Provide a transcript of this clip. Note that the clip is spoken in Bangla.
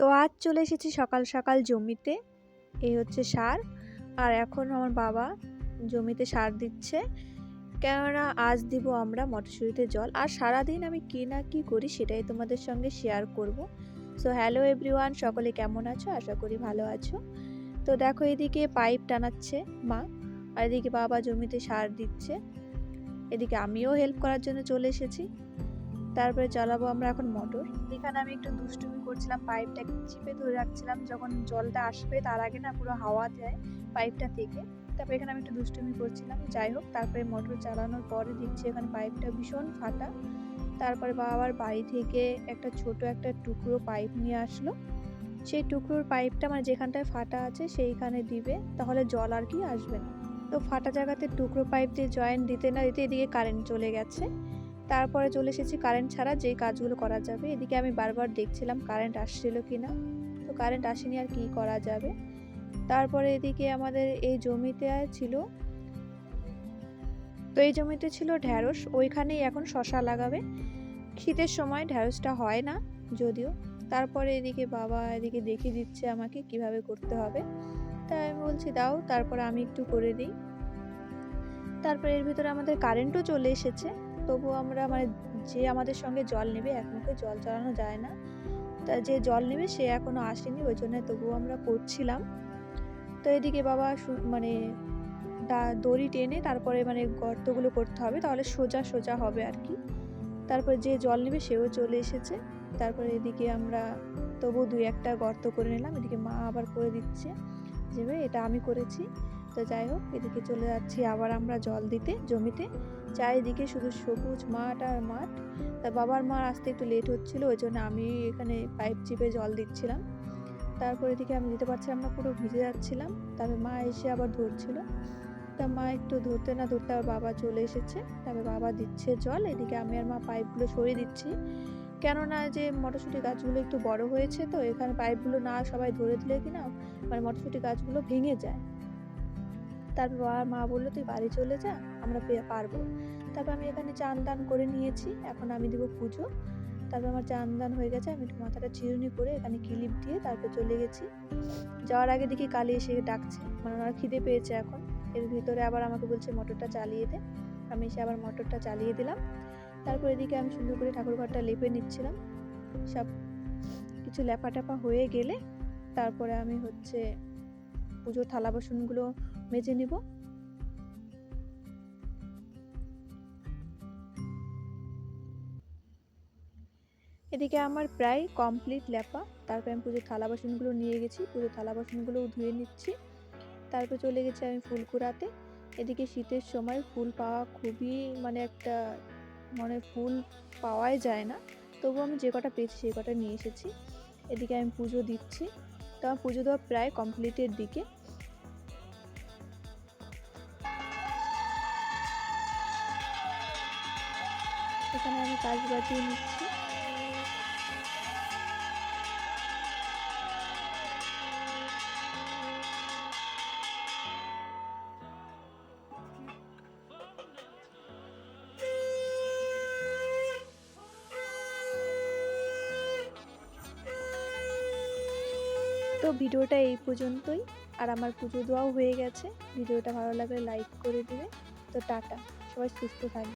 তো আজ চলে এসেছি সকাল সকাল জমিতে। এই হচ্ছে সার, আর এখন আমার বাবা জমিতে সার দিচ্ছে, কেননা আজ দিব আমরা মটরশুঁটিতে জল। আর সারাদিন আমি কি না কি করি সেটাই তোমাদের সঙ্গে শেয়ার করব। সো হ্যালো এভরিওয়ান, সকলে কেমন আছো? আশা করি ভালো আছো। তো দেখো, এদিকে পাইপ টানাচ্ছে মা, আর এদিকে বাবা জমিতে সার দিচ্ছে। এদিকে আমিও হেল্প করার জন্য চলে এসেছি। তারপরে চালাবো আমরা এখন মোটর। এখানে আমি একটু দুষ্টুমি করছিলাম, পাইপটা চিপে ধরে রাখছিলাম, যখন জলটা আসবে তার আগে না পুরো হাওয়া দেয় পাইপটা থেকে। তারপরে এখানে আমি একটু দুষ্টুমি করছিলাম, যাই হোক। তারপরে মোটর চালানোর পরে দেখছি এখানে পাইপটা ভীষণ ফাটা। তারপরে বাবার বাড়ি থেকে একটা ছোট একটা টুকরো পাইপ নিয়ে আসলো। সেই টুকরোর পাইপটা মানে যেখানটায় ফাটা আছে সেইখানে দিবে, তাহলে জল আর কি আসবে না। তো ফাটা জায়গাতে টুকরো পাইপ দিয়ে জয়েন্ট দিতে না দিতে এদিকে কারেন্ট চলে গেছে। তারপরে চলে এসেছি কারেন্ট ছাড়া যে কাজগুলো করা যাবে। এদিকে আমি বারবার দেখছিলাম কারেন্ট আসছিল কিনা, তো কারেন্ট আসেনি, আর কি করা যাবে। তারপরে এদিকে আমাদের এই জমিতে ছিল, তো এই জমিতে ছিল ঢ্যাঁড়স, ওইখানেই এখন শশা লাগাবে। শীতের সময় ঢ্যাঁড়সটা হয় না যদিও। তারপরে এদিকে বাবা এদিকে দেখিয়ে দিচ্ছে আমাকে কিভাবে করতে হবে, তাই আমি বলছি দাও, তারপরে আমি একটু করে দিই। তারপরে এর ভিতরে আমাদের কারেন্টও চলে এসেছে, তবু আমরা মানে যে আমাদের সঙ্গে জল নেবে, এক মুখে জল চালানো যায় না, তা যে জল নেবে সে এখনো আসেনি, ওই জন্য তবুও আমরা করছিলাম। তো এদিকে বাবা মানে দড়ি টেনে তারপরে মানে গর্তগুলো করতে হবে, তাহলে সোজা সোজা হবে আর কি। তারপরে যে জল নেবে সেও চলে এসেছে। তারপরে এদিকে আমরা তবু দুই একটা গর্ত করে নিলাম, এদিকে মা আবার করে দিচ্ছে, যেভাবে এটা আমি করেছি। তো যাই হোক, এদিকে চলে যাচ্ছি আবার আমরা জল দিতে জমিতে। চারিদিকে শুধু সবুজ মাঠ আর মাঠ। তা বাবার মা আসতে একটু লেট হচ্ছিল, ওই জন্য আমি এখানে পাইপ চিপে জল দিচ্ছিলাম। তারপর এদিকে আমি দিতে পারছিলাম না, পুরো ভিজে যাচ্ছিলাম। তারপর মা এসে আবার ধরছিল, তা মা একটু ধরতে না ধরতে আবার বাবা চলে এসেছে। তারপর বাবা দিচ্ছে জল, এদিকে আমি আর মা পাইপগুলো সরিয়ে দিচ্ছি, কেননা যে মটরশুঁটি গাছগুলো একটু বড় হয়েছে, তো এখানে পাইপগুলো না সবাই ধরে দিলে কিনা মানে মটরশুঁটি গাছগুলো ভেঙে যায়। তারপর মা বললো তুই বাড়ি চলে যা, আমরা পারবো। তারপর আমি এখানে চান দান করে নিয়েছি, এখন আমি দেবো পুজো। তারপর আমার চান দান হয়ে গেছে, আমি একটু মাথাটা চিরুনি করে এখানে ক্লিপ দিয়ে তারপর চলে গেছি। যাওয়ার আগে দেখি কালী এসে ডাকছে, মানে ওনার খিদে পেয়েছে এখন। এর ভিতরে আবার আমাকে বলছে মোটরটা চালিয়ে দে, আমি এসে আবার মোটরটা চালিয়ে দিলাম। তারপর এদিকে আমি সুন্দর করে ঠাকুরঘরটা লেপে নিচ্ছিলাম। সব কিছু লেপা টেপা হয়ে গেলে তারপরে আমি হচ্ছে পুজোর থালা বাসনগুলো মেজে নিব। এদিকে আমার প্রায় কমপ্লিট লেপা। তারপর আমি পুজোর থালা বাসনগুলো নিয়ে গেছি, পুজোর থালা বাসনগুলোও ধুয়ে নিচ্ছি। তারপর চলে গেছি আমি ফুল কুড়াতে। এদিকে শীতের সময় ফুল পাওয়া খুবই মানে একটা মানে ফুল পাওয়াই যায় না, তবু আমি যে কটা পেয়েছি সেই কটা নিয়ে এসেছি। এদিকে আমি পুজো দিচ্ছি, তো আমার পুজো দেওয়া প্রায় কমপ্লিটের দিকে। এখানে আমি কাজ বাজিয়ে নিচ্ছি। তো ভিডিওটা এই পর্যন্তই, আর আমার পুজো দেওয়াও হয়ে গেছে। ভিডিওটা ভালো লাগলে লাইক করে দিবে। তো টাটা, সবাই সুস্থ থাকবে।